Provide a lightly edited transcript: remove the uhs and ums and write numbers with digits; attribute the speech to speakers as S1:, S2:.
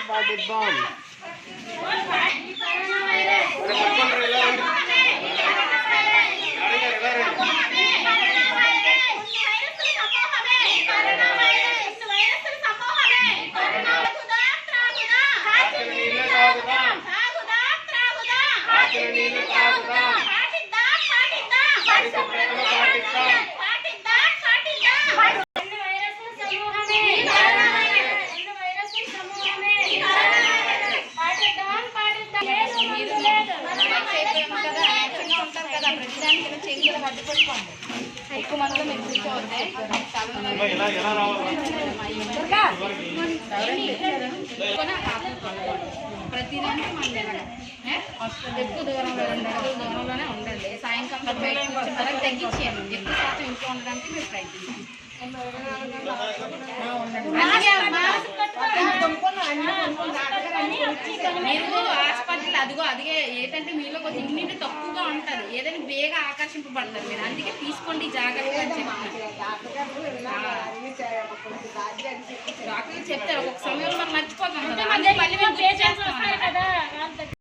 S1: పాటిద్దాం.
S2: ఎక్కువ మందిలో మేము కూర్చోవద్దే ప్రతిదానికి మనం ఎక్కువ దూరంలో ఉండండి, దూరంలోనే ఉండండి. సాయంకాలం వరకు తగ్గించేయండి. ఎక్కువ శాతం ఇంట్లో ఉండడానికి మీరు ప్రయత్నించండి. మీరు హాస్పిటల్ అదిగో అదిగే ఏంటంటే మీలో కొంచెం ఇమ్యూనిటీ తక్కువగా ఉంటుంది, ఏదైనా బేగా ఆకర్షింపబడతారు మీరు. అందుకే తీసుకోండి జాగ్రత్తగా అని డాక్టర్లు చెప్తారు. ఒక సమయంలో మనం మర్చిపోతాం కదా.